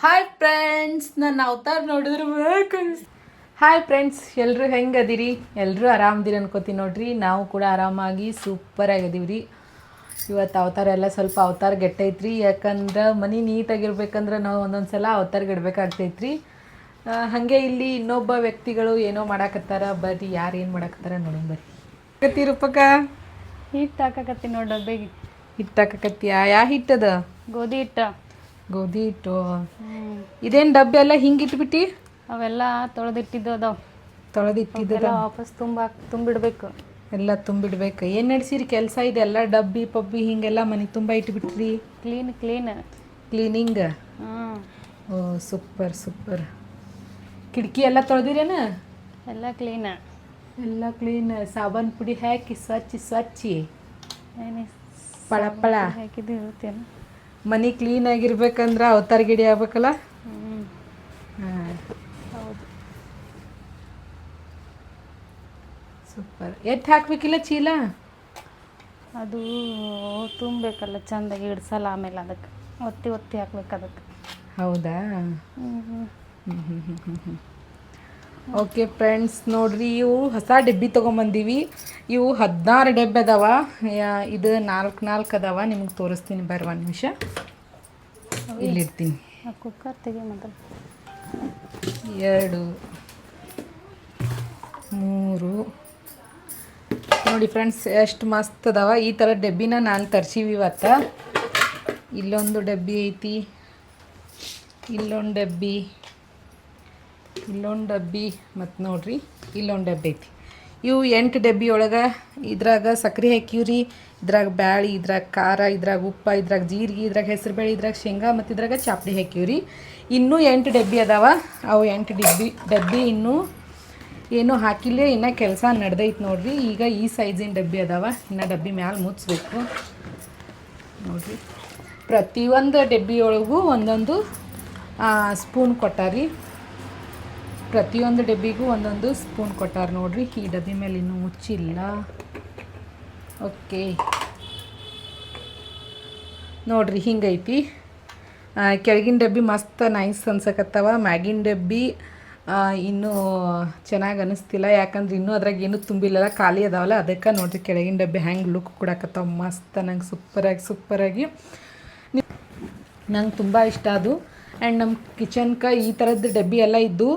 Hi friends, ನನ್ನ ಅವತಾರ ನೋಡಿದ್ರೆ ಹಾಯ್ ಫ್ರೆಂಡ್ಸ್, ಎಲ್ಲರೂ ಹೆಂಗದಿರಿ? ಎಲ್ಲರೂ ಆರಾಮದಿರಿ ಅನ್ಕೋತೀನಿ ನೋಡ್ರಿ. ನಾವು ಕೂಡ ಆರಾಮಾಗಿ ಸೂಪರ್ ಆಗಿದೀವ್ರಿ. ಇವತ್ತು ಅವತಾರ ಎಲ್ಲ ಸ್ವಲ್ಪ ಅವತಾರ ಗೆಟ್ಟೈತ್ರಿ. ಯಾಕಂದ್ರೆ ಮನೆ ನೀಟಾಗಿರ್ಬೇಕಂದ್ರೆ ನಾವು ಒಂದೊಂದು ಸಲ ಅವತಾರ ಗೆಡ್ಬೇಕಾಗ್ತೈತ್ರಿ. ಹಾಗೆ ಇಲ್ಲಿ ಇನ್ನೊಬ್ಬ ವ್ಯಕ್ತಿಗಳು ಏನೋ ಮಾಡಾಕತ್ತಾರ. ಬರ್ರಿ ಯಾರು ಏನು ಮಾಡಾಕತ್ತಾರ ನೋಡೋಣ ಬರ್ರಿ. ಕತ್ತೀರಪ್ಪಕ್ಕ ಹಿಟ್ಟು ಹಾಕಕತ್ತಿ ನೋಡಿ ಡಬ್ಬಿಗೆ. ಹಿಟ್ಟು ಹಾಕಕತ್ತೀಯ? ಯಾವ ಹಿಟ್ಟದ? ಗೋಧಿ ಹಿಟ್ಟು. ಗೋಧಿ ಹಿಟ್ಟು. ಇದೇನು ಡಬ್ಬಿ ಎಲ್ಲ ಹಿಂಗೆ ಇಟ್ಬಿಟ್ಟು? ಅವೆಲ್ಲ ತೊಳೆದಿಟ್ಟಿದ್ದು ಅದಾವ. ತೊಳೆದಿಟ್ಟಿದ್ದ ವಾಪಸ್ ತುಂಬಿಡ್ಬೇಕು. ಎಲ್ಲ ತುಂಬಿಡ್ಬೇಕು. ಏನು ನಡೆಸಿರಿ ಕೆಲಸ? ಇದೆಲ್ಲ ಡಬ್ಬಿ ಪಬ್ಬಿ ಹಿಂಗೆಲ್ಲ ಮನೆ ತುಂಬ ಇಟ್ಬಿಟ್ರಿ. ಕ್ಲೀನಿಂಗ್. ಓ ಸೂಪರ್ ಸೂಪರ್. ಕಿಟಕಿ ಎಲ್ಲ ತೊಳೆದಿರೇನ? ಎಲ್ಲ ಕ್ಲೀನ್. ಎಲ್ಲ ಕ್ಲೀನ್. ಸಾಬಾನು ಪುಡಿ ಹಾಕಿ ಸ್ವಚ್ಛಿ ಪಳ ಪಳ ಹಾಕಿದ್ದು ಇರುತ್ತೇನು. ಮನೆ ಕ್ಲೀನ್ ಆಗಿರ್ಬೇಕಂದ್ರೆ ಅವತಾರ ಗಿಡಿ ಆಗ್ಬೇಕಲ್ಲ. ಹಾಂ ಹೌದು. ಸೂಪರ್. ಎಟ್ಟು ಹಾಕ್ಬೇಕಿಲ್ಲ ಚೀಲ? ಅದು ತುಂಬಬೇಕಲ್ಲ ಚೆಂದಾಗಿ ಇಡ್ಸಲ್ಲ. ಆಮೇಲೆ ಅದಕ್ಕೆ ಒತ್ತಿ ಹಾಕ್ಬೇಕು ಅದಕ್ಕೆ. ಹೌದಾ? ಓಕೆ ಫ್ರೆಂಡ್ಸ್, ನೋಡ್ರಿ ಇವು ಹೊಸ ಡಬ್ಬಿ ತೊಗೊಂಬಂದೀವಿ. ಇವು 16 ಡಬ್ಬಿ ಅದಾವ. ಇದು 4 ಅದಾವ. ನಿಮಗೆ ತೋರಿಸ್ತೀನಿ ಬರ್ರಿ, ಒಂದು ನಿಮಿಷ ಇಲ್ಲಿರ್ತೀನಿ. ಕುಕ್ಕರ್ ತೆಗಿ ಮೊದಲು. 2 3 ನೋಡಿ ಫ್ರೆಂಡ್ಸ್, ಎಷ್ಟು ಮಸ್ತ್ ಅದಾವ. ಈ ಥರ ಡಬ್ಬಿನ ನಾನು ತರ್ಸೀವಿ ಇವತ್ತು. ಇಲ್ಲೊಂದು ಡಬ್ಬಿ ಐತಿ, ಇಲ್ಲೊಂದು ಡಬ್ಬಿ ಮತ್ತು ನೋಡ್ರಿ ಇಲ್ಲೊಂದು ಡಬ್ಬಿ ಐತಿ. ಇವು 8 ಡಬ್ಬಿ ಒಳಗೆ ಇದ್ರಾಗ ಸಕ್ಕರೆ ಹಾಕಿವ್ರಿ, ಇದ್ರಾಗ ಬ್ಯಾಳಿ, ಇದ್ರಾಗ ಖಾರ, ಇದ್ರಾಗ ಉಪ್ಪ, ಇದ್ರಾಗ ಜೀರಿಗೆ, ಇದ್ರಾಗ ಹೆಸರು ಬೇಳೆ, ಇದ್ರಾಗ ಶೇಂಗಾ ಮತ್ತು ಇದ್ರಾಗ ಚಾಪಡಿ ಹಾಕಿವ್ರಿ. ಇನ್ನೂ 8 ಡಬ್ಬಿ ಅದಾವ. ಅವು 8 ಡಬ್ಬಿ ಇನ್ನೂ ಏನೂ ಹಾಕಿಲ್ಲ. ಇನ್ನೂ ಕೆಲಸ ನಡೆದೈತೆ ನೋಡ್ರಿ. ಈಗ ಈ ಸೈಜಿನ ಡಬ್ಬಿ ಅದಾವ. ಇನ್ನು ಡಬ್ಬಿ ಮ್ಯಾಲೆ ಮುಚ್ಚಿಸ್ಬೇಕು ನೋಡ್ರಿ. ಪ್ರತಿಯೊಂದು ಡಬ್ಬಿಯೊಳಗೂ ಒಂದೊಂದು ಸ್ಪೂನ್ ಕೊಟ್ಟಾರಿ. ಪ್ರತಿಯೊಂದು ಡಬ್ಬಿಗೂ ಒಂದೊಂದು ಸ್ಪೂನ್ ಕೊಟ್ಟಾರ ನೋಡ್ರಿ. ಈ ಡಬ್ಬಿ ಮೇಲೆ ಇನ್ನೂ ಮುಚ್ಚಿಲ್ಲ. ಓಕೆ ನೋಡ್ರಿ ಹಿಂಗೈತಿ. ಕೆಳಗಿನ ಡಬ್ಬಿ ಮಸ್ತ್ ನೈಸ್ ಅನ್ಸಕತ್ತವ. ಮ್ಯಾಗಿನ ಡಬ್ಬಿ ಇನ್ನೂ ಚೆನ್ನಾಗಿ ಅನ್ನಿಸ್ತಿಲ್ಲ. ಯಾಕಂದ್ರೆ ಇನ್ನೂ ಅದ್ರಾಗ ಏನೂ ತುಂಬಿಲ್ಲ, ಖಾಲಿ ಅದಾವಲ್ಲ. ಅದಕ್ಕೆ ನೋಡ್ರಿ ಕೆಳಗಿನ ಡಬ್ಬಿ ಹೆಂಗೆ ಲುಕ್ ಕೊಡಕತ್ತಾವ ಮಸ್ತ್. ನಂಗೆ ಸೂಪರಾಗಿ ನಂಗೆ ತುಂಬ ಇಷ್ಟ ಅದು. ಆ್ಯಂಡ್ ನಮ್ಮ ಕಿಚನ್ಗೆ ಈ ಥರದ್ದು ಡಬ್ಬಿ ಎಲ್ಲ ಇದ್ದು,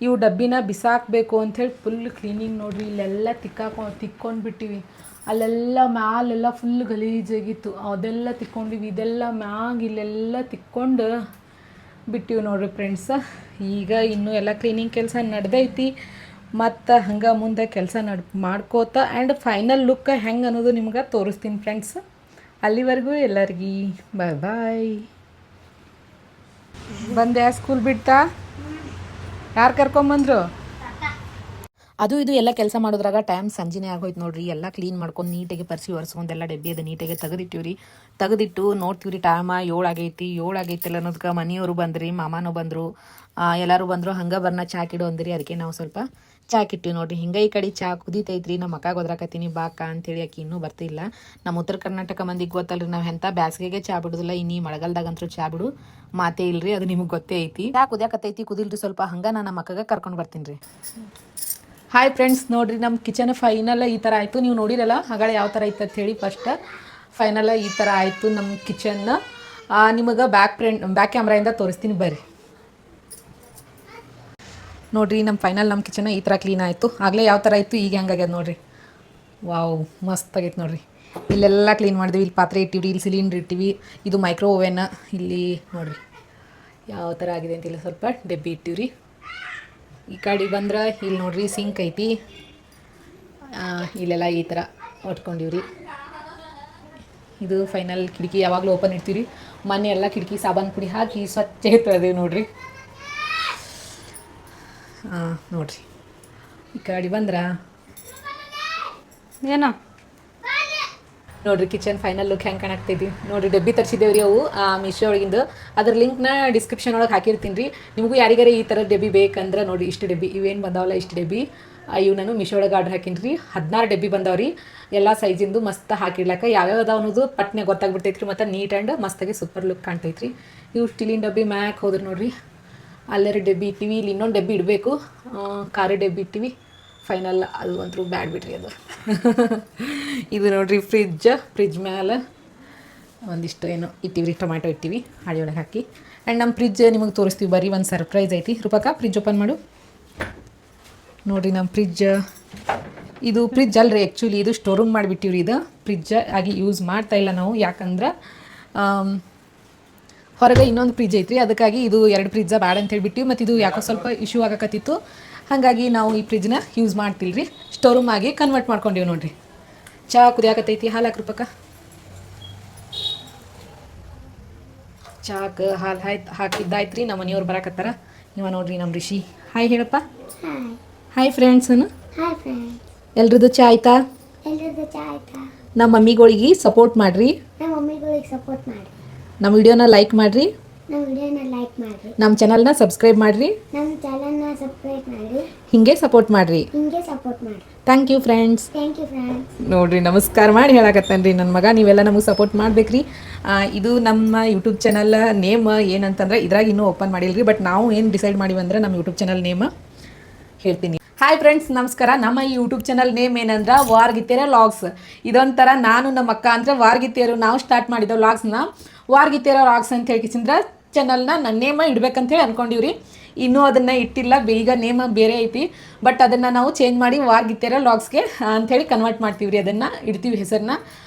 ಇವು ಡಬ್ಬಿನ ಬಿಸಾಕಬೇಕು ಅಂಥೇಳಿ ಫುಲ್ ಕ್ಲೀನಿಂಗ್ ನೋಡ್ರಿ. ಇಲ್ಲೆಲ್ಲ ತಿಕ್ಕೊಂಡು ಬಿಟ್ಟಿವಿ. ಅಲ್ಲೆಲ್ಲ ಮ್ಯಾಲೆಲ್ಲ ಫುಲ್ ಗಲೀಜಾಗಿತ್ತು, ಅದೆಲ್ಲ ತಿಕ್ಕೊಂಡಿವಿ. ಇದೆಲ್ಲ ಮ್ಯಾಗ ಇಲ್ಲೆಲ್ಲ ತಿಕ್ಕೊಂಡು ಬಿಟ್ಟಿವಿ ನೋಡ್ರಿ ಫ್ರೆಂಡ್ಸ. ಈಗ ಇನ್ನೂ ಎಲ್ಲ ಕ್ಲೀನಿಂಗ್ ಕೆಲಸ ನಡೆದೈತಿ. ಮತ್ತು ಹಂಗೆ ಮುಂದೆ ಕೆಲಸ ಮಾಡ್ಕೋತ ಆ್ಯಂಡ್ ಫೈನಲ್ ಲುಕ್ ಹೆಂಗೆ ಅನ್ನೋದು ನಿಮ್ಗೆ ತೋರಿಸ್ತೀನಿ ಫ್ರೆಂಡ್ಸ್. ಅಲ್ಲಿವರೆಗೂ ಎಲ್ಲರಿಗೂ ಬಾಯ್. ಬಂದೆ ಸ್ಕೂಲ್ ಬಿಡ್ತಾ? ಯಾರು ಕರ್ಕೊಂಬಂದ್ರು? ಅದು ಇದು ಎಲ್ಲ ಕೆಲಸ ಮಾಡೋದ್ರಾಗ ಟೈಮ್ ಸಂಜೆನೇ ಆಗೋಯ್ತು ನೋಡ್ರಿ. ಎಲ್ಲ ಕ್ಲೀನ್ ಮಾಡ್ಕೊಂಡು ನೀಟಾಗಿ ಒರೆಸ್ಕೊಂಡು ಎಲ್ಲ ಡಬ್ಬಿ ಅದು ನೀಟಾಗಿ ತೆಗೆದಿಟ್ಟು ನೋಡ್ತೀವ್ರಿ. ಟೈಮ 7 ಆಗೈತಿಲ್ಲ ಅನ್ನೋದಕ್ಕೆ ಮನೆಯವರು ಬಂದ್ರಿ, ಮಾಮಾನು ಬಂದರು, ಎಲ್ಲರೂ ಬಂದರು. ಹಂಗೆ ಬರ್ನ ಚಾಕಿಡು ಅಂದ್ರಿ. ಅದಕ್ಕೆ ನಾವು ಸ್ವಲ್ಪ ಚಾಕಿಟ್ಟಿವಿ ನೋಡ್ರಿ. ಹಿಂಗೆ ಈ ಕಡೆ ಚಾ ಕುದೀತೈತ್ರಿ. ನಮ್ಮ ಅಕ್ಕ ಗೊದ್ರಾಕತ್ತೀನಿ ಬಾಕ ಅಂತೇಳಿ. ಆಕೆ ಇನ್ನೂ ಬರ್ತಿಲ್ಲ. ನಮ್ಮ ಉತ್ತರ ಕರ್ನಾಟಕ ಮಂದಿಗೆ ಗೊತ್ತಲ್ರಿ, ನಾವು ಎಂಥ ಬ್ಯಾಸಿಗೆಗೆ ಚಾ ಬಿಡೋದಿಲ್ಲ. ಇನ್ನೀ ಮಳೆಗಾಲದಾಗಂತೂ ಚಾ ಬಿಡು ಮಾತೇ ಇಲ್ರಿ. ಅದು ನಿಮಗೆ ಗೊತ್ತೇ ಐತಿ. ಚಾ ಕುದಿಯಾಕತ್ತೈತಿ, ಕುದಿಲ್ರಿ ಸ್ವಲ್ಪ. ಹಂಗೆ ನಾನು ನಮ್ಮ ಅಕ್ಕಗೆ ಕರ್ಕೊಂಡು ಬರ್ತೀನಿ ರೀ. ಹಾಯ್ ಫ್ರೆಂಡ್ಸ್, ನೋಡಿರಿ ನಮ್ಮ ಕಿಚನ್ ಫೈನಲ್ ಈ ಥರ ಆಯಿತು. ನೀವು ನೋಡಿರಲ್ಲ ಹಾಗಾಳೆ ಯಾವ ಥರ ಐತೆ ಅಂತ ಹೇಳಿ. ಫಸ್ಟ್ ಫೈನಲ್ ಈ ಥರ ಆಯಿತು ನಮ್ಮ ಕಿಚನ್ನ. ನಿಮಗೆ ಬ್ಯಾಕ್ ಕ್ಯಾಮ್ರಾಯಿಂದ ತೋರಿಸ್ತೀನಿ ಬರ್ರಿ. ನೋಡಿರಿ ನಮ್ಮ ಕಿಚನ್ ಈ ಥರ ಕ್ಲೀನ್ ಆಯಿತು. ಆಗಲೇ ಯಾವ ಥರ ಇತ್ತು, ಈಗ ಹೆಂಗಾಗ್ಯದ ನೋಡಿರಿ. ವಾವ್ ಮಸ್ತ್ ಆಗೈತೆ ನೋಡಿರಿ. ಇಲ್ಲೆಲ್ಲ ಕ್ಲೀನ್ ಮಾಡಿದ್ವಿ. ಇಲ್ಲಿ ಪಾತ್ರೆ ಇಟ್ಟಿವಿ, ಇಲ್ಲಿ ಸಿಲಿಂಡ್ರ್ ಇಟ್ಟಿವಿ. ಇದು ಮೈಕ್ರೋ ಓವೆನ್. ಇಲ್ಲಿ ನೋಡಿರಿ ಯಾವ ಥರ ಆಗಿದೆ ಅಂತ. ಇಲ್ಲಿ ಸ್ವಲ್ಪ ಡಬ್ಬಿ ಇಟ್ಟಿವ್ರಿ. ಈ ಕಡೆ ಬಂದ್ರೆ ಇಲ್ಲಿ ನೋಡ್ರಿ ಸಿಂಕ್ ಐತಿ. ಇಲ್ಲೆಲ್ಲ ಈ ಥರ ಒಟ್ಕೊಂಡಿವ್ರಿ. ಇದು ಫೈನಲ್ ಕಿಟಕಿ ಯಾವಾಗಲೂ ಓಪನ್ ಇಡ್ತೀವಿ. ಮೊನ್ನೆ ಎಲ್ಲ ಕಿಟಕಿ ಸಾಬಾನು ಪುಡಿ ಹಾಕಿ ಸ್ವಚ್ಛ ತೊಳೆದೇವು ನೋಡ್ರಿ. ನೋಡ್ರಿ ಈ ಕಡೆ ಬಂದ್ರೆ ಏನೋ ನೋಡ್ರಿ ಕಿಚನ್ ಫೈನಲ್ ಲುಕ್ ಹೆಂಗೆ ಕಾಣಾಕ್ತೈತಿ ನೋಡ್ರಿ. ಡಬ್ಬಿ ತರಿಸಿದ್ದೇವ್ರಿ ಅವು ಮೀಶೋ ಒಳಗಿಂದು. ಅದ್ರ ಲಿಂಕ್ನ ಡಿಸ್ಕ್ರಿಪ್ಷನ್ ಒಳಗೆ ಹಾಕಿರ್ತೀನಿ ರೀ. ನಿಮಗೂ ಯಾರಿಗಾರ ಈ ಥರ ಡಬ್ಬಿ ಬೇಕಂದ್ರೆ ನೋಡಿ, ಇಷ್ಟು ಡಬ್ಬಿ ಇವೇನು ಬಂದಾವಲ್ಲ, ಇಷ್ಟು ಡಬ್ಬಿ ಇವು ನಾನು ಮಿಶೋ ಒಳಗೆ ಆರ್ಡ್ರ್ ಹಾಕಿನ್ರಿ 16 ಡಬ್ಬಿ ಬಂದವ್ರಿ ಎಲ್ಲ ಸೈಜಿಂದು ಮಸ್ತ್ ಹಾಕಿಡ್ಲಕ್ಕ ಯಾವ್ಯಾವ ಅದಾವ ಅನ್ನೋದು ಪಟ್ನೆ ಗೊತ್ತಾಗ್ಬಿಡ್ತೈತ್ರಿ ಮತ್ತು ನೀಟ್ ಆ್ಯಂಡ್ ಮಸ್ತಾಗಿ ಸೂಪರ್ ಲುಕ್ ಕಾಣ್ತೈತ್ರಿ. ಇವು ಸ್ಟೀಲಿನ ಡಬ್ಬಿ ಮ್ಯಾಕ್ ಹೋದ್ರೆ ನೋಡ್ರಿ ಅಲ್ಲೆರ ಡಬ್ಬಿ ಇಟ್ಟಿವಿ, ಇಲ್ಲಿ ಇನ್ನೊಂದು ಡಬ್ಬಿ ಇಡಬೇಕು, ಖಾರ ಡಬ್ಬಿ ಇಟ್ಟಿವಿ. ಫೈನಲ್ ಅದು ಅಂತೂ ಬ್ಯಾಡ್ ಬಿಡ್ರಿ ಅದು. ಇದು ನೋಡ್ರಿ ಫ್ರಿಜ್ ಮ್ಯಾಲೆ ಒಂದಿಷ್ಟು ಏನೋ ಇಟ್ಟಿವ್ರಿ, ಟೊಮ್ಯಾಟೊ ಇಟ್ಟಿವಿ ಹಾಳಿ ಒಳಗೆ ಹಾಕಿ. ಆ್ಯಂಡ್ ನಮ್ಮ ಫ್ರಿಜ್ ನಿಮಗೆ ತೋರಿಸ್ತೀವಿ ಬರ್ರಿ, ಒಂದು ಸರ್ಪ್ರೈಸ್ ಐತಿ. ರೂಪಕ ಫ್ರಿಜ್ ಓಪನ್ ಮಾಡು ನೋಡಿರಿ. ನಮ್ಮ ಫ್ರಿಜ್ ಇದು ಫ್ರಿಜ್ ಅಲ್ರಿ ಆ್ಯಕ್ಚುಲಿ, ಇದು ಸ್ಟೋರ್ ರೂಮ್ ಮಾಡಿಬಿಟ್ಟಿವ್ರಿ. ಇದು ಫ್ರಿಜ್ ಆಗಿ ಯೂಸ್ ಮಾಡ್ತಾ ಇಲ್ಲ ನಾವು, ಯಾಕಂದ್ರೆ ಹೊರಗೆ ಇನ್ನೊಂದು ಫ್ರಿಜ್ ಐತ್ರಿ, ಅದಕ್ಕಾಗಿ ಇದು 2 ಫ್ರಿಜ್ಜ ಬ್ಯಾಡ ಅಂತ ಹೇಳಿಬಿಟ್ಟಿವಿ. ಮತ್ತು ಇದು ಯಾಕೋ ಸ್ವಲ್ಪ ಇಶ್ಯೂ ಆಗಕತ್ತಿತ್ತು, ಹಾಗಾಗಿ ನಾವು ಈ ಫ್ರಿಜ್ನ ಯೂಸ್ ಮಾಡ್ತಿಲ್ಲ ರೀ, ಸ್ಟೋರ್ ರೂಮ್ ಆಗಿ ಕನ್ವರ್ಟ್ ಮಾಡ್ಕೊಂಡೀವಿ ನೋಡಿರಿ. ಚಹಾ ಕುದಿಯಾಕತ್ತೈತಿ, ಹಾಲು ಹಾಕಿ ರೂಪಕ. ಚಾಕ್ಕೆ ಹಾಲು ಹಾಕಿದ್ದಾಯ್ತು ರೀ. ನಮ್ಮ ಮನೆಯವ್ರು ಬರಾಕತ್ತಾರ. ಇವ ನೋಡ್ರಿ ನಮ್ಮ ರಿಷಿ. ಹಾಯ್ ಹೇಳಪ್ಪ. ಹಾಯ್ ಫ್ರೆಂಡ್ಸ್ ಅನ್ನು. ಎಲ್ರದ್ದು ಚಾ ಆಯ್ತಾ? ನಮ್ಮ ಮಮ್ಮಿಗಳಿಗೆ ಸಪೋರ್ಟ್ ಮಾಡಿರಿ, ನಮ್ಮ ವಿಡಿಯೋನ ಲೈಕ್ ಮಾಡಿರಿ, ನಮ್ಮ ಚಾನಲ್ನ ಸಬ್ಸ್ಕ್ರೈಬ್ ಮಾಡಿರಿ, ಹಿಂಗೆ ಸಪೋರ್ಟ್ ಮಾಡಿರಿ. Thank you friends. ನೋಡ್ರಿ ನಮಸ್ಕಾರ ಮಾಡಿ ಹೇಳಕತ್ತಾನ್ರಿ ನನ್ನ ಮಗ. ನೀವೆಲ್ಲ ನಮಗೆ ಸಪೋರ್ಟ್ ಮಾಡ್ಬೇಕ್ರಿ. ಇದು ನಮ್ಮ ಯೂಟ್ಯೂಬ್ ಚಾನಲ್ ನೇಮ್ ಏನಂತಂದ್ರೆ ಇದ್ರಾಗ ಇನ್ನೂ ಓಪನ್ ಮಾಡಿಲ್ರಿ, ಬಟ್ ನಾವು ಏನು ಡಿಸೈಡ್ ಮಾಡಿವಂದ್ರೆ ನಮ್ಮ ಯೂಟ್ಯೂಬ್ ಚಾನಲ್ ನೇಮ್ ಹೇಳ್ತೀನಿ. ಹಾಯ್ ಫ್ರೆಂಡ್ಸ್, ನಮಸ್ಕಾರ. ನಮ್ಮ ಈ ಯೂಟ್ಯೂಬ್ ಚಾನಲ್ ನೇಮ್ ಏನಂದ್ರೆ ವಾರ್ಗಿತ್ತೇರ ವ್ಲಾಗ್ಸ್. ಇದೊಂಥರ ನಾನು ನಮ್ಮ ಅಕ್ಕ ಅಂದರೆ ವಾರ್ಗಿತ್ತೇರು ನಾವು ಸ್ಟಾರ್ಟ್ ಮಾಡಿದ್ದೆವು ವ್ಲಾಗ್ಸ್ನ. ವಾರ್ಗಿತ್ತೇರ ವ್ಲಾಗ್ಸ್ ಅಂತ ಹೇಳಿಕಿಸಿಂದ್ರೆ ಚಾನಲ್ನ ನನ್ನ ನೇಮ ಇಡ್ಬೇಕಂತೇಳಿ ಅಂದ್ಕೊಂಡಿವ್ರಿ. ಇನ್ನೂ ಅದನ್ನು ಇಟ್ಟಿಲ್ಲ, ಈಗ ನೇಮ್ ಬೇರೆ ಐತಿ, ಬಟ್ ಅದನ್ನು ನಾವು ಚೇಂಜ್ ಮಾಡಿ ವಾರ್ಗಿತ್ತೇರ ವ್ಲಾಗ್ಸ್ಗೆ ಅಂಥೇಳಿ ಕನ್ವರ್ಟ್ ಮಾಡ್ತೀವಿ ರೀ. ಅದನ್ನು ಇಡ್ತೀವಿ ಹೆಸರನ್ನ.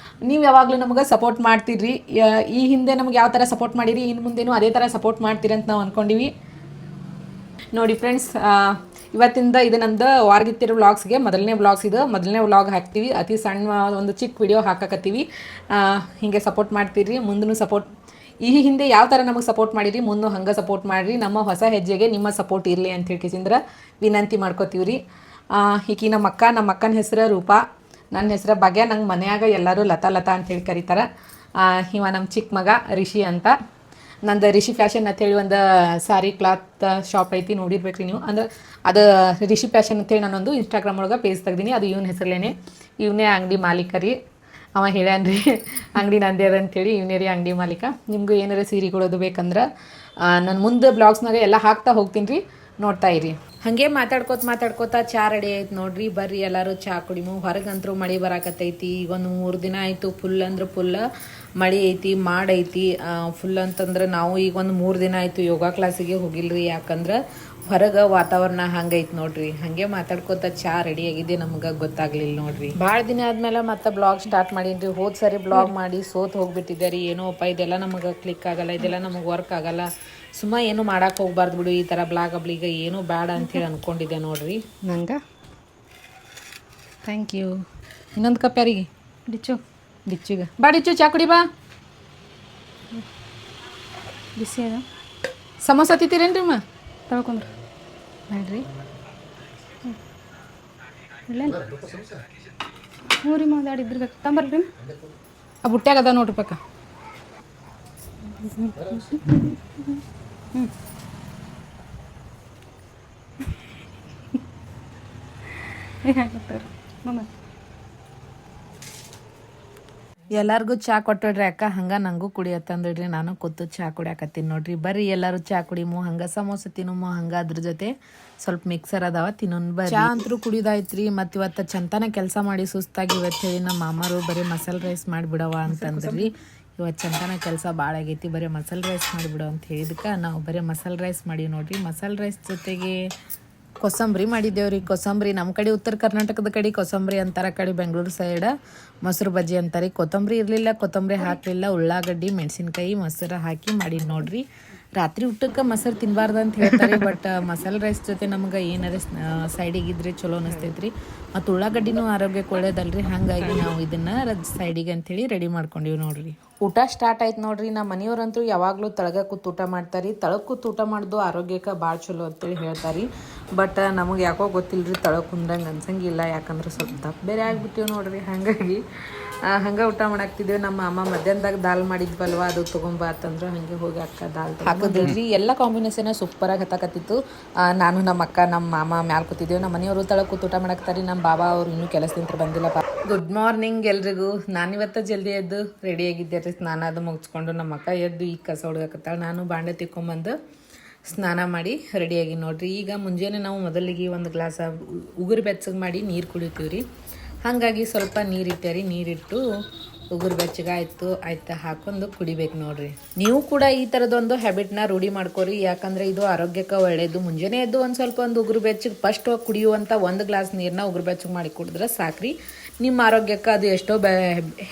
ನೀವು ಯಾವಾಗಲೂ ನಮಗೆ ಸಪೋರ್ಟ್ ಮಾಡ್ತೀರಿ. ಈ ಹಿಂದೆ ನಮ್ಗೆ ಯಾವ ಥರ ಸಪೋರ್ಟ್ ಮಾಡಿರಿ, ಇನ್ನು ಮುಂದೇನು ಅದೇ ಥರ ಸಪೋರ್ಟ್ ಮಾಡ್ತೀರಿ ಅಂತ ನಾವು ಅಂದ್ಕೊಂಡಿವಿ. ನೋಡಿ ಫ್ರೆಂಡ್ಸ್, ಇವತ್ತಿಂದ ಇದು ನಮ್ಮದು ವಾರ್ಗಿತ್ತಿರೋ ವ್ಲಾಗ್ಸ್ಗೆ ಮೊದಲನೇ ವ್ಲಾಗ್ಸ್. ಇದು ಮೊದಲನೇ ವ್ಲಾಗ್ ಹಾಕ್ತೀವಿ, ಅತಿ ಸಣ್ಣ ಒಂದು ಚಿಕ್ಕ ವಿಡಿಯೋ ಹಾಕಕತ್ತೀವಿ. ಹೀಗೆ ಸಪೋರ್ಟ್ ಮಾಡ್ತೀರಿ, ಮುಂದೂ ಸಪೋರ್ಟ್. ಈ ಹಿಂದೆ ಯಾವ ಥರ ನಮಗೆ ಸಪೋರ್ಟ್ ಮಾಡಿರಿ, ಮುಂದೆ ಹಂಗೆ ಸಪೋರ್ಟ್ ಮಾಡಿರಿ. ನಮ್ಮ ಹೊಸ ಹೆಜ್ಜೆಗೆ ನಿಮ್ಮ ಸಪೋರ್ಟ್ ಇರಲಿ ಅಂತ ಹೇಳ್ಕಿಸಿಂದ್ರೆ ವಿನಂತಿ ಮಾಡ್ಕೋತೀವಿ ರೀ. ಈಕಿ ನಮ್ಮ ಅಕ್ಕನ ಹೆಸರು ರೂಪಾ, ನನ್ನ ಹೆಸರು ಭಾಗ್ಯ. ನಂಗೆ ಮನ್ಯಾಗ ಎಲ್ಲರೂ ಲತಾ ಅಂತೇಳಿ ಕರೀತಾರೆ. ಇವ ನಮ್ಮ ಚಿಕ್ಕ ಮಗ ರಿಷಿ ಅಂತ. ನಂದು ರಿಷಿ ಫ್ಯಾಷನ್ ಅಂತೇಳಿ ಒಂದು ಸ್ಯಾರಿ ಕ್ಲಾತ್ ಶಾಪ್ ಐತಿ, ನೋಡಿರ್ಬೇಕ್ರಿ ನೀವು. ಅಂದ್ರೆ ಅದು ರಿಷಿ ಫ್ಯಾಷನ್ ಅಂತೇಳಿ ನಾನೊಂದು ಇನ್ಸ್ಟಾಗ್ರಾಮ್ ಒಳಗೆ ಪೇಜ್ ತೆಗ್ದೀನಿ. ಅದು ಇವನ ಹೆಸರಲ್ಲೇ, ಇವನೇ ಅಂಗಡಿ ಮಾಲೀಕ ರೀ. ಅವ ಹೇಳ್ಯಾನ್ರಿ ಅಂಗಡಿ ನಂದೇ ಅದ ಅಂಥೇಳಿ, ಇವನೇ ರೀ ಅಂಗಡಿ ಮಾಲೀಕ. ನಿಮಗೂ ಏನಾರ ಸೀರೆಗಳದು ಬೇಕಂದ್ರೆ ನಾನು ಮುಂದೆ ಬ್ಲಾಗ್ಸ್ನಾಗ ಎಲ್ಲ ಹಾಕ್ತಾ ಹೋಗ್ತೀನಿ ರೀ, ನೋಡ್ತಾ ಇರಿ. ಹಾಗೆ ಮಾತಾಡ್ಕೋತ ಚಾ ರೆಡಿ ಆಯ್ತು ನೋಡ್ರಿ. ಬರ್ರಿ ಎಲ್ಲರೂ ಚಾ ಕುಡಿಮು. ಹೊರಗಂತರೂ ಮಳೆ ಬರಾಕತ್ತೈತಿ. ಈಗ ಒಂದು 3 ದಿನ ಆಯಿತು, ಫುಲ್ ಅಂದ್ರೆ ಫುಲ್ ಮಳೆ ಐತಿ, ಮಾಡೈತಿ. ಫುಲ್ ಅಂತಂದ್ರೆ ನಾವು ಈಗ ಒಂದು 3 ದಿನ ಆಯಿತು ಯೋಗ ಕ್ಲಾಸಿಗೆ ಹೋಗಿಲ್ರಿ, ಯಾಕಂದ್ರೆ ಹೊರಗೆ ವಾತಾವರಣ ಹಂಗೈತಿ ನೋಡ್ರಿ. ಹಾಗೆ ಮಾತಾಡ್ಕೋತ ಚಾ ರೆಡಿ ಆಗಿದೆ, ನಮ್ಗೆ ಗೊತ್ತಾಗ್ಲಿಲ್ಲ ನೋಡ್ರಿ. ಭಾಳ ದಿನ ಆದ್ಮೇಲೆ ಮತ್ತೆ ಬ್ಲಾಗ್ ಸ್ಟಾರ್ಟ್ ಮಾಡೀನಿ. ಹೋದ್ ಸರಿ ಬ್ಲಾಗ್ ಮಾಡಿ ಸೋತ್ ಹೋಗ್ಬಿಟ್ಟಿದ್ದೆ ರೀ. ಏನೋಪ್ಪ ಇದೆಲ್ಲ ನಮಗೆ ಕ್ಲಿಕ್ ಆಗಲ್ಲ, ಇದೆಲ್ಲ ನಮಗೆ ವರ್ಕ್ ಆಗಲ್ಲ, ಸುಮ್ಮ ಏನು ಮಾಡಕ್ಕೆ ಹೋಗ್ಬಾರ್ದು ಬಿಡು, ಈ ಥರ ಬ್ಲಾಗ್ ಅಬ್ಲಿಗ ಏನೂ ಬೇಡ ಅಂಥೇಳಿ ಅಂದ್ಕೊಂಡಿದ್ದೆ ನೋಡ್ರಿ. ನಂಗೆ ಥ್ಯಾಂಕ್ ಯು. ಇನ್ನೊಂದು ಕಪ್ ಯಾರಿಗೆ? ಡಿಚ್ಚುಗೆ ಬಾ. ಡಿಚ್ಚು ಚಾ ಕುಡಿ ಬಾ. ಬಿಸಿ ಅದ ಸಮೋಸ ತಿಂತೀರೇನ್ರಿ ಅಮ್ಮ? ತಳ್ಕೊಂಡ್ರಿ ಬೇಡ್ರಿ. ಇಲ್ಲೇನು ಮೂರಿ ಮಾತಾಡಿದ್ರಿ ತಂಬರ್ರಿ. ಆ ಬುಟ್ಟ್ಯಾಗ ಅದ ನೋಡ್ರಿ ಪಕ್ಕ. ಎಲ್ಲರಿಗೂ ಚಾ ಕೊಟ್ಟೋಡ್ರಿ ಅಕ್ಕ. ಹಂಗೆ ನಂಗೂ ಕುಡಿಯತ್ತಂದ್ರಿ, ನಾನು ಕೂತು ಚಾ ಕುಡಿಯಾಕತ್ತೀನಿ ನೋಡ್ರಿ. ಬರ್ರಿ ಎಲ್ಲರೂ ಚಾ ಕುಡಿಮು, ಹಂಗೆ ಸಮೋಸ ತಿನ್ನಮು, ಹಂಗೆ ಅದ್ರ ಜೊತೆ ಸ್ವಲ್ಪ ಮಿಕ್ಸರ್ ಅದಾವ ತಿನ್ನೋನ್ ಬರ್ರಿ. ಚಾ ಅಂತೂ ಕುಡಿದಾಯ್ತ್ರಿ. ಮತ್ತು ಇವತ್ತು ಚಂತನ ಕೆಲಸ ಮಾಡಿ ಸುಸ್ತಾಗಿ ಇವತ್ತು ಹೇಳಿ ನಮ್ಮ ಮಾಮಾರು ಬರೀ ಮಸಾಲೆ ರೈಸ್ ಮಾಡಿಬಿಡವ ಅಂತಂದ್ರಿ. ಇವತ್ತು ಚಂತನ ಕೆಲಸ ಭಾಳ ಆಗೈತಿ, ಬರೀ ಮಸಾಲೆ ರೈಸ್ ಮಾಡಿಬಿಡು ಅಂತ ಹೇಳಿದಕ್ಕೆ ನಾವು ಬರೀ ಮಸಾಲೆ ರೈಸ್ ಮಾಡೀವಿ ನೋಡ್ರಿ. ಮಸಾಲೆ ರೈಸ್ ಜೊತೆಗೆ ಕೊಸಂಬರಿ ಮಾಡಿದ್ದೇವ್ರಿ. ಕೊಸಂಬರಿ ನಮ್ಮ ಕಡೆ ಉತ್ತರ ಕರ್ನಾಟಕದ ಕಡೆ ಕೊಸಂಬರಿ ಅಂತಾರೆ, ಕಡೆ ಬೆಂಗಳೂರು ಸೈಡ್ ಮೊಸರು ಬಜ್ಜಿ ಅಂತಾರೆ. ಕೊತ್ತಂಬರಿ ಇರಲಿಲ್ಲ, ಕೊತ್ತಂಬರಿ ಹಾಕಲಿಲ್ಲ, ಉಳ್ಳಾಗಡ್ಡಿ ಮೆಣಸಿನ್ಕಾಯಿ ಮೊಸರು ಹಾಕಿ ಮಾಡಿ ನೋಡ್ರಿ. ರಾತ್ರಿ ಊಟಕ್ಕೆ ಮೊಸರು ತಿನ್ನಬಾರ್ದು ಅಂತ ಹೇಳ್ತಾರೆ, ಬಟ್ ಮಸಾಲೆ ರೈಸ್ ಜೊತೆ ನಮ್ಗೆ ಏನಾರ ಸೈಡಿಗೆ ಇದ್ರೆ ಚಲೋ ಅನಿಸ್ತೈತ್ರಿ. ಮತ್ತು ಉಳ್ಳಾಗಡ್ಡಿನೂ ಆರೋಗ್ಯಕ್ಕೆ ಒಳ್ಳೇದಲ್ರಿ, ಹಾಗಾಗಿ ನಾವು ಇದನ್ನು ಸೈಡಿಗೆ ಅಂಥೇಳಿ ರೆಡಿ ಮಾಡ್ಕೊಂಡಿವಿ ನೋಡ್ರಿ. ಊಟ ಸ್ಟಾರ್ಟ್ ಆಯ್ತು ನೋಡ್ರಿ. ನಮ್ಮ ಮನೆಯವ್ರಂತೂ ಯಾವಾಗಲೂ ತಳಗ ಕೂತು ಊಟ ಮಾಡ್ತಾರೆ. ತಳಗ ಕೂತು ಊಟ ಮಾಡೋದು ಆರೋಗ್ಯಕ್ಕೆ ಭಾಳ ಚಲೋ ಅಂತೇಳಿ ಹೇಳ್ತಾರೆ, ಬಟ್ ನಮಗೆ ಯಾಕೋ ಗೊತ್ತಿಲ್ಲರಿ, ತಳಗ ಕುಂದಂಗೆ ಅನ್ಸಂಗಿಲ್ಲ. ಯಾಕಂದ್ರೆ ಸ್ವಲ್ಪ ದಪ್ಪ ಬೇರೆ ಆಗ್ಬಿಟ್ಟಿವಿ ನೋಡ್ರಿ, ಹಾಗಾಗಿ ಹಂಗೆ ಊಟ ಮಾಡಾಕ್ತಿದ್ದೇವೆ. ನಮ್ಮ ಅಮ್ಮ ಮಧ್ಯಾಹ್ನದಾಗ ದಾಲ್ ಮಾಡಿದ್ವಲ್ವ, ಅದು ತೊಗೊಂಬಾ ಅಂತಂದ್ರೆ ಹಾಗೆ ಹೋಗಿ ಅಕ್ಕ ದಾಲ್ ಹಾಕಿದ್ರಿ. ಎಲ್ಲ ಕಾಂಬಿನೇಷನ್ ಸೂಪರಾಗಿ ಹತ್ತಾಕತ್ತಿತ್ತು. ನಾನು ನಮ್ಮ ಅಕ್ಕ ನಮ್ಮ ಮಾಮ ಮ್ಯಾಲೆ ಕೂತಿದ್ದೇವೆ. ನಮ್ಮ ಮನೆಯವರು ತಳಗೆ ಕೂತು ಊಟ ಮಾಡಾಕ್ತಾರೆ. ನಮ್ಮ ಬಾಬಾ ಅವ್ರು ಇನ್ನೂ ಕೆಲಸದಿಂದ ಬಂದಿಲ್ಲಪ್ಪ. ಗುಡ್ ಮಾರ್ನಿಂಗ್ ಎಲ್ರಿಗೂ. ನಾನಿವತ್ತು ಜಲ್ದಿ ಎದ್ದು ರೆಡಿಯಾಗಿದ್ದೆ ರೀ. ಸ್ನಾನ ಅದು ಮುಗಿಸ್ಕೊಂಡು ನಮ್ಮ ಅಕ್ಕ ಎದ್ದು ಈಗ ಕಸ ಹುಡುಗಾಕತ್ತಾಳೆ. ನಾನು ಬಾಂಡೆ ತಿಕ್ಕೊಂಬಂದು ಸ್ನಾನ ಮಾಡಿ ರೆಡಿಯಾಗಿ ನೋಡ್ರಿ. ಈಗ ಮುಂಜಾನೆ ನಾವು ಮೊದಲಿಗೆ ಒಂದು ಗ್ಲಾಸ್ ಉಗುರು ಬೆಚ್ಚಗೆ ಮಾಡಿ ನೀರು ಕುಡಿತೀವಿ ರೀ. ಹಾಗಾಗಿ ಸ್ವಲ್ಪ ನೀರಿಟ್ಟೆ ರೀ. ನೀರಿಟ್ಟು ಉಗುರು ಬೆಚ್ಚಗಾಯ್ತು ಆಯ್ತು ಹಾಕೊಂಡು ಕುಡಿಬೇಕು ನೋಡ್ರಿ. ನೀವು ಕೂಡ ಈ ಥರದೊಂದು ಹ್ಯಾಬಿಟ್ನ ರೂಢಿ ಮಾಡ್ಕೋರಿ. ಯಾಕಂದರೆ ಇದು ಆರೋಗ್ಯಕ್ಕೆ ಒಳ್ಳೆಯದು. ಮುಂಜಾನೆ ಎದ್ದು ಒಂದು ಉಗುರು ಬೆಚ್ಚಗೆ ಫಸ್ಟ್ ಕುಡಿಯುವಂಥ ಒಂದು ಗ್ಲಾಸ್ ನೀರನ್ನ ಉಗುರು ಬೆಚ್ಚಗೆ ಮಾಡಿ ಕುಡಿದ್ರೆ ಸಾಕ್ರಿ. ನಿಮ್ಮ ಆರೋಗ್ಯಕ್ಕೆ ಅದು ಎಷ್ಟೋ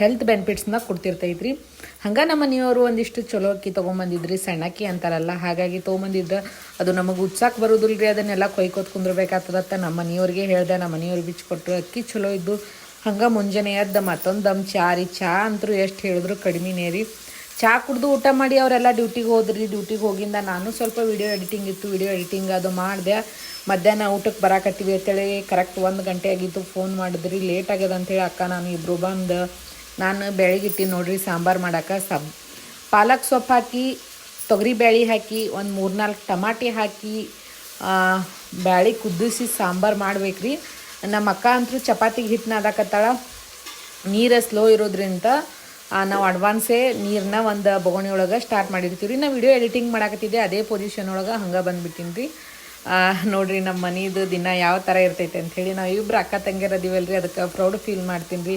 ಹೆಲ್ತ್ ಬೆನಿಫಿಟ್ಸ್ನ ಕೊಡ್ತಿರ್ತೈತ್ರಿ. ಹಂಗೆ ನಮ್ಮ ಮನೆಯವರು ಒಂದಿಷ್ಟು ಚಲೋ ಅಕ್ಕಿ ತೊಗೊಂಬಂದಿದ್ರಿ. ಸಣ್ಣಕ್ಕಿ ಅಂತಾರಲ್ಲ, ಹಾಗಾಗಿ ತೊಗೊಂಬಂದಿದ್ರೆ ಅದು ನಮಗೆ ಉತ್ಸಾಕ ಬರೋದಿಲ್ಲ ರೀ. ಅದನ್ನೆಲ್ಲ ಕೊಯ್ಕೋತ್ ಕುಂದ್ರಬೇಕಾಗ್ತದತ್ತ ನಮ್ಮ ಮನೆಯವ್ರಿಗೆ ಹೇಳ್ದೆ. ನಮ್ಮ ಮನೆಯವ್ರು ಬಿಚ್ಕೊಟ್ರು. ಅಕ್ಕಿ ಚಲೋ ಇದ್ದು ಹಂಗೆ ಮುಂಜಾನೆ ಎದ್ದು ಮತ್ತೊಂದು ದಮ್ ಚಾ ರೀ. ಚಾ ಅಂತರೂ ಎಷ್ಟು ಹೇಳಿದ್ರು ಕಡಿಮೆನೇ ರೀ. ಚಾ ಕುಡ್ದು ಊಟ ಮಾಡಿ ಅವರೆಲ್ಲ ಡ್ಯೂಟಿಗೆ ಹೋದ್ರಿ. ಡ್ಯೂಟಿಗೆ ಹೋಗಿಂದ ನಾನು ಸ್ವಲ್ಪ ವಿಡಿಯೋ ಎಡಿಟಿಂಗ್ ಇತ್ತು. ವಿಡಿಯೋ ಎಡಿಟಿಂಗ್ ಅದು ಮಾಡಿದೆ. ಮಧ್ಯಾಹ್ನ ಊಟಕ್ಕೆ ಬರಾಕತ್ತೀವಿ ಅಂತೇಳಿ ಕರೆಕ್ಟ್ 1 ಗಂಟೆ ಆಗಿತ್ತು. ಫೋನ್ ಮಾಡಿದ್ರಿ. ಲೇಟ್ ಆಗ್ಯದ ಅಂಥೇಳಿ ಅಕ್ಕ ನಾನು ಇಬ್ಬರು ಬಂದು ನಾನು ಬೆಳಗಿಟ್ಟು ನೋಡ್ರಿ ಸಾಂಬಾರು ಮಾಡೋಕೆ ಪಾಲಕ್ ಸೊಪ್ಪು ಹಾಕಿ, ತೊಗರಿ ಬೇಳೆ ಹಾಕಿ, ಒಂದು 3-4 ಟಮಾಟಿ ಹಾಕಿ ಬ್ಯಾಳಿ ಕುದಿಸಿ ಸಾಂಬಾರು ಮಾಡ್ಬೇಕ್ರಿ. ನಮ್ಮ ಅಕ್ಕ ಅಂತೂ ಚಪಾತಿಗೆ ಹಿಟ್ಟು ನಾದಾಕತ್ತಾಳ. ನೀರು ಸ್ಲೋ ಇರೋದ್ರಿಂದ ನಾವು ಅಡ್ವಾನ್ಸೇ ನೀರನ್ನ ಒಂದು ಬೊಗಣಿ ಒಳಗೆ ಸ್ಟಾರ್ಟ್ ಮಾಡಿರ್ತೀವಿ ರೀ. ನಾವು ವಿಡಿಯೋ ಎಡಿಟಿಂಗ್ ಮಾಡಾಕತ್ತಿದ್ದೆ ಅದೇ ಪೊಸಿಷನ್ ಒಳಗೆ ಹಂಗೆ ಬಂದುಬಿಟ್ಟಿನಿ ರೀ. ನೋಡಿರಿ ನಮ್ಮ ಮನೆಯದು ದಿನ ಯಾವ ಥರ ಇರ್ತೈತೆ ಅಂಥೇಳಿ. ನಾವು ಇಬ್ಬರು ಅಕ್ಕ ತಂಗಿಯರು ಅದೀವಲ್ಲ ರೀ, ಅದಕ್ಕೆ ಪ್ರೌಡ್ ಫೀಲ್ ಮಾಡ್ತೀನಿ ರೀ.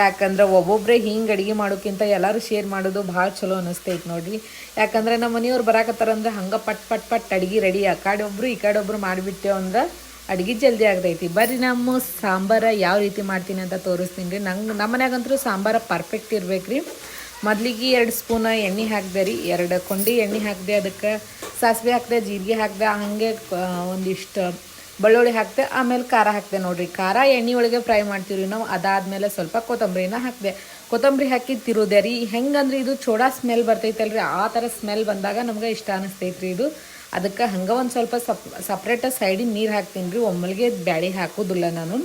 ಯಾಕಂದ್ರೆ ಒಬ್ಬೊಬ್ಬರೇ ಹಿಂಗೆ ಅಡುಗೆ ಮಾಡೋಕ್ಕಿಂತ ಎಲ್ಲರೂ ಶೇರ್ ಮಾಡೋದು ಭಾಳ ಚಲೋ ಅನ್ನಿಸ್ತೈತೆ ನೋಡಿರಿ. ಯಾಕಂದ್ರೆ ನಮ್ಮ ಮನೆಯವ್ರು ಬರಾಕತ್ತಾರಂದ್ರೆ ಹಂಗೆ ಪಟ್ ಅಡುಗೆ ರೆಡಿ. ಆ ಕಡೆ ಒಬ್ಬರು ಈ ಕಡೆ ಒಬ್ಬರು ಮಾಡಿಬಿಟ್ಟೆವು ಅಂದ್ರೆ ಅಡುಗೆ ಜಲ್ದಿ ಆಗ್ತೈತಿ. ಬರ್ರಿ ನಮ್ಮ ಸಾಂಬಾರು ಯಾವ ರೀತಿ ಮಾಡ್ತೀನಿ ಅಂತ ತೋರಿಸ್ತೀನಿ ರೀ. ನಮ್ಮ ಮನ್ಯಾಗಂತೂ ಸಾಂಬಾರು ಪರ್ಫೆಕ್ಟ್ ಇರ್ಬೇಕು ರೀ. ಮೊದಲಿಗೆ 2 ಸ್ಪೂನ್ ಎಣ್ಣೆ ಹಾಕಿದೆ ರೀ. 2 ಕೊಂಡಿ ಎಣ್ಣೆ ಹಾಕಿದೆ. ಅದಕ್ಕೆ ಸಾಸಿವೆ ಹಾಕಿದೆ, ಜೀರಿಗೆ ಹಾಕಿದೆ, ಹಾಗೆ ಒಂದಿಷ್ಟು ಬೆಳ್ಳುಳ್ಳಿ ಹಾಕಿದೆ. ಆಮೇಲೆ ಖಾರ ಹಾಕಿದೆ ನೋಡಿರಿ. ಖಾರ ಎಣ್ಣೆ ಒಳಗೆ ಫ್ರೈ ಮಾಡ್ತೀವಿ ರೀ ನಾವು. ಅದಾದಮೇಲೆ ಸ್ವಲ್ಪ ಕೊತ್ತಂಬರಿನ ಹಾಕಿದೆ. ಕೊತ್ತಂಬರಿ ಹಾಕಿ ತಿರುದೆ ರೀ. ಹೆಂಗಂದ್ರೆ ಇದು ಚೋಡಾ ಸ್ಮೆಲ್ ಬರ್ತೈತಲ್ರಿ, ಆ ಥರ ಸ್ಮೆಲ್ ಬಂದಾಗ ನಮ್ಗೆ ಇಷ್ಟ ಅನ್ನಿಸ್ತೈತೆ ರೀ ಇದು. ಅದಕ್ಕೆ ಹಂಗೆ ಒಂದು ಸ್ವಲ್ಪ ಸಪ್ರೇಟ ಸೈಡಿನ ನೀರು ಹಾಕ್ತೀನಿ ರೀ. ಒಮ್ಮೆಗೆ ಬ್ಯಾಳೆ ಹಾಕೋದಿಲ್ಲ ನಾನು.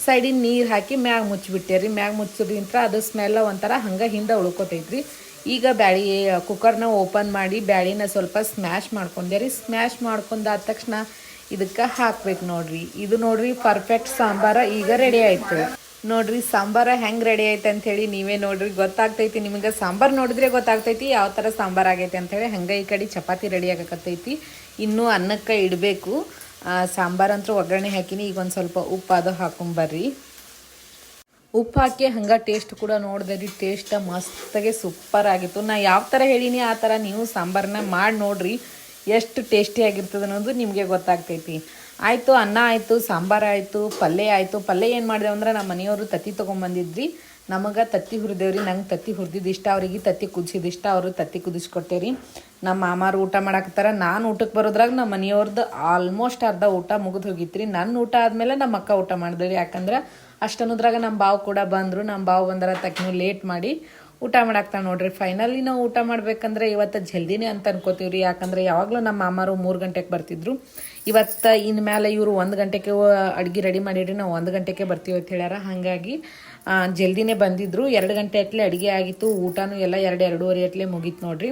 ಸೈಡಿನ ನೀರು ಹಾಕಿ ಮ್ಯಾಗ ಮುಚ್ಚಿಬಿಟ್ಟೆ ರೀ. ಮ್ಯಾಗ ಮುಚ್ಚೋದ್ರಿಂತ ಅದು ಸ್ಮೆಲ್ಲ ಒಂಥರ ಹಂಗೆ ಹಿಂದೆ ಉಳ್ಕೊತೈತ್ರಿ. ಈಗ ಬ್ಯಾಳೆ ಕುಕ್ಕರ್ನ ಓಪನ್ ಮಾಡಿ ಬ್ಯಾಳಿನ ಸ್ವಲ್ಪ ಸ್ಮ್ಯಾಶ್ ಮಾಡ್ಕೊಂಡೆ ರೀ. ಸ್ಮ್ಯಾಶ್ ಮಾಡ್ಕೊಂಡಾದ ತಕ್ಷಣ ಇದಕ್ಕೆ ಹಾಕ್ಬೇಕು ನೋಡ್ರಿ. ಇದು ನೋಡ್ರಿ ಪರ್ಫೆಕ್ಟ್ ಸಾಂಬಾರ ಈಗ ರೆಡಿ ಆಯಿತು ನೋಡ್ರಿ. ಸಾಂಬಾರ ಹೆಂಗೆ ರೆಡಿ ಆಯ್ತು ಅಂಥೇಳಿ ನೀವೇ ನೋಡ್ರಿ, ಗೊತ್ತಾಗ್ತೈತಿ ನಿಮಗೆ. ಸಾಂಬಾರು ನೋಡಿದ್ರೆ ಗೊತ್ತಾಗ್ತೈತಿ ಯಾವ ಥರ ಸಾಂಬಾರು ಆಗೈತೆ ಅಂಥೇಳಿ. ಹಂಗೆ ಈ ಕಡೆ ಚಪಾತಿ ರೆಡಿ ಆಗಕತ್ತೈತಿ. ಇನ್ನೂ ಅನ್ನಕ್ಕೆ ಇಡಬೇಕು. ಸಾಂಬಾರಂತೂ ಒಗ್ಗರಣೆ ಹಾಕಿನಿ. ಈಗ ಒಂದು ಸ್ವಲ್ಪ ಉಪ್ಪು ಅದು ಹಾಕೊಂಬರ್ರಿ. ಉಪ್ಪು ಹಾಕಿ ಹಂಗೆ ಟೇಸ್ಟ್ ಕೂಡ ನೋಡಿದೆ ರೀ. ಟೇಸ್ಟ್ ಮಸ್ತಾಗೆ ಸೂಪರ್ ಆಗಿತ್ತು. ನಾ ಯಾವ ಥರ ಹೇಳೀನಿ ಆ ಥರ ನೀವು ಸಾಂಬಾರನ್ನ ಮಾಡಿ ನೋಡಿರಿ. ಎಷ್ಟು ಟೇಸ್ಟಿಯಾಗಿರ್ತದೆ ಅನ್ನೋದು ನಿಮಗೆ ಗೊತ್ತಾಗ್ತೈತಿ. ಆಯಿತು, ಅನ್ನ ಆಯಿತು, ಸಾಂಬಾರು ಆಯಿತು, ಪಲ್ಯ ಆಯಿತು. ಪಲ್ಯ ಏನು ಮಾಡಿದೆ ಅಂದ್ರೆ ನಮ್ಮ ಮನೆಯವರು ತತ್ತಿ ತೊಗೊಂಬಂದಿದ್ರಿ. ನಮಗೆ ತತ್ತಿ ಹುರಿದೇವ್ರಿ. ನಂಗೆ ತತ್ತಿ ಹುರಿದಿದ್ದು ಇಷ್ಟ, ಅವ್ರಿಗೆ ತತ್ತಿ ಕುದಿಸಿದ್ದು ಇಷ್ಟ. ಅವರು ತತ್ತಿ ಕುದಿಸ್ಕೊಟ್ಟೇರಿ. ನಮ್ಮ ಮಾಮಾರು ಊಟ ಮಾಡಾಕತ್ತಾರ. ನಾನು ಊಟಕ್ಕೆ ಬರೋದ್ರಾಗ ನಮ್ಮ ಮನೆಯವ್ರದ್ದು ಆಲ್ಮೋಸ್ಟ್ ಅರ್ಧ ಊಟ ಮುಗಿದು ಹೋಗಿತ್ತು ರೀ. ನನ್ನ ಊಟ ಆದಮೇಲೆ ನಮ್ಮ ಅಕ್ಕ ಊಟ ಮಾಡಿದ್ರಿ. ಯಾಕಂದ್ರೆ ಅಷ್ಟನ್ನೋದ್ರಾಗ ನಮ್ಮ ಬಾವು ಕೂಡ ಬಂದರು. ನಮ್ಮ ಬಾವು ಬಂದರ ತಕ್ಕನು ಲೇಟ್ ಮಾಡಿ ಊಟ ಮಾಡಾಕ್ತಾ ನೋಡ್ರಿ. ಫೈನಲಿ ನಾವು ಊಟ ಮಾಡ್ಬೇಕಂದ್ರೆ ಇವತ್ತು ಜಲ್ದಿನೇ ಅಂತ ಅನ್ಕೋತೀವಿ ರೀ. ಯಾಕಂದರೆ ಯಾವಾಗಲೂ ನಮ್ಮ ಮಾಮಾರು 3 ಗಂಟೆಗೆ ಬರ್ತಿದ್ರು. ಇವತ್ತು ಇನ್ಮೇಲೆ ಇವರು 1 ಗಂಟೆಗೆ ಅಡುಗೆ ರೆಡಿ ಮಾಡಿಡ್ರಿ, ನಾವು 1 ಗಂಟೆಗೆ ಬರ್ತೀವಿ ಅಂತ ಹೇಳ್ಯಾರ. ಹಾಗಾಗಿ ಜಲ್ದಿನೇ ಬಂದಿದ್ರು. 2 ಗಂಟೆ ಅಟ್ಲೆ ಅಡುಗೆ ಆಗಿತ್ತು. ಊಟನೂ ಎಲ್ಲ 2-2:30 ಅಟ್ಲೆ ಮುಗೀತು ನೋಡ್ರಿ.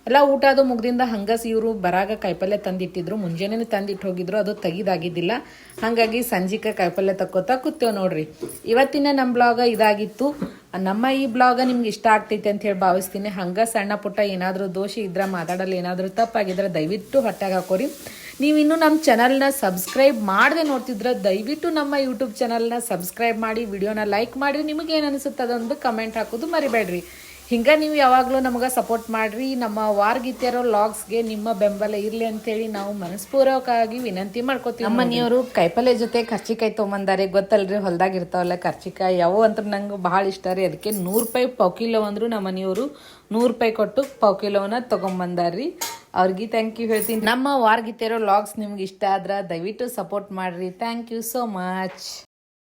ಎಲ್ಲ ಊಟ ಅದು ಮುಗ್ದಿಂದ ಹಂಗಸ್ ಇವರು ಬರಾಗ ಕಾಯಿಪಲ್ಯ ತಂದಿಟ್ಟಿದ್ರು. ಮುಂಜಾನೆ ತಂದಿಟ್ಟು ಹೋಗಿದ್ರು, ಅದು ತೆಗಿದಾಗಿದ್ದಿಲ್ಲ. ಹಾಗಾಗಿ ಸಂಜಿಕೆ ಕಾಯಿಪಲ್ಯ ತಕ್ಕೋತಾ ಕೂತೇವೆ ನೋಡ್ರಿ. ಇವತ್ತಿನ ನಮ್ಮ ಬ್ಲಾಗ ಇದಾಗಿತ್ತು. ನಮ್ಮ ಈ ಬ್ಲಾಗ ನಿಮ್ಗೆ ಇಷ್ಟ ಆಗ್ತೈತೆ ಅಂತ ಹೇಳಿ ಭಾವಿಸ್ತೀನಿ. ಹಂಗೆ ಸಣ್ಣ ಪುಟ್ಟ ಏನಾದರೂ ದೋಷ ಇದ್ರೆ, ಮಾತಾಡಲು ಏನಾದರೂ ತಪ್ಪಾಗಿದ್ರೆ ದಯವಿಟ್ಟು ಹೊಟ್ಟೆಗೆ ಹಾಕೋರಿ. ನೀವು ಇನ್ನೂ ನಮ್ಮ ಚಾನಲ್ನ ಸಬ್ಸ್ಕ್ರೈಬ್ ಮಾಡದೆ ನೋಡ್ತಿದ್ರೆ ದಯವಿಟ್ಟು ನಮ್ಮ ಯೂಟ್ಯೂಬ್ ಚಾನಲ್ನ ಸಬ್ಸ್ಕ್ರೈಬ್ ಮಾಡಿ, ವಿಡಿಯೋನ ಲೈಕ್ ಮಾಡಿ. ನಿಮಗೆ ಏನು ಅನಿಸುತ್ತೆ ಅದೊಂದು ಕಮೆಂಟ್ ಹಾಕೋದು ಮರಿಬೇಡ್ರಿ. ಹಿಂಗೆ ನೀವು ಯಾವಾಗಲೂ ನಮಗೆ ಸಪೋರ್ಟ್ ಮಾಡಿರಿ. ನಮ್ಮ ವಾರ್ಗಿತ್ಯಾರೋ ವ್ಲಾಗ್ಸ್ಗೆ ನಿಮ್ಮ ಬೆಂಬಲ ಇರಲಿ ಅಂತೇಳಿ ನಾವು ಮನಸ್ಪೂರ್ವಕವಾಗಿ ವಿನಂತಿ ಮಾಡ್ಕೋತೀವಿ. ನಮ್ಮ ಮನೆಯವರು ಕಾಯಿಪಲ್ಯ ಜೊತೆ ಕರ್ಚಿಕಾಯಿ ತೊಗೊಂಬಂದಾರೆ. ಗೊತ್ತಲ್ರಿ, ಹೊಲ್ದಾಗ ಇರ್ತಾವಲ್ಲ ಕರ್ಚಿಕಾಯಿ, ಯಾವ ಅಂತ ನಂಗೆ ಭಾಳ ಇಷ್ಟ ರೀ. ಅದಕ್ಕೆ 100 ರೂಪಾಯಿ ಪಾವು ಕಿಲೋ ಅಂದರು. ನಮ್ಮ ಮನೆಯವರು 100 ರೂಪಾಯಿ ಕೊಟ್ಟು ಪಾವು ಕಿಲೋನ ತೊಗೊಂಬಂದಾರ್ರಿ. ಅವ್ರಿಗೆ ಥ್ಯಾಂಕ್ ಯು ಹೇಳ್ತೀನಿ. ನಮ್ಮ ವಾರ್ಗಿತ್ಯಾರೋ ವ್ಲಾಗ್ಸ್ ನಿಮ್ಗೆ ಇಷ್ಟ ಆದ್ರೆ ದಯವಿಟ್ಟು ಸಪೋರ್ಟ್ ಮಾಡಿರಿ. Thank you so much.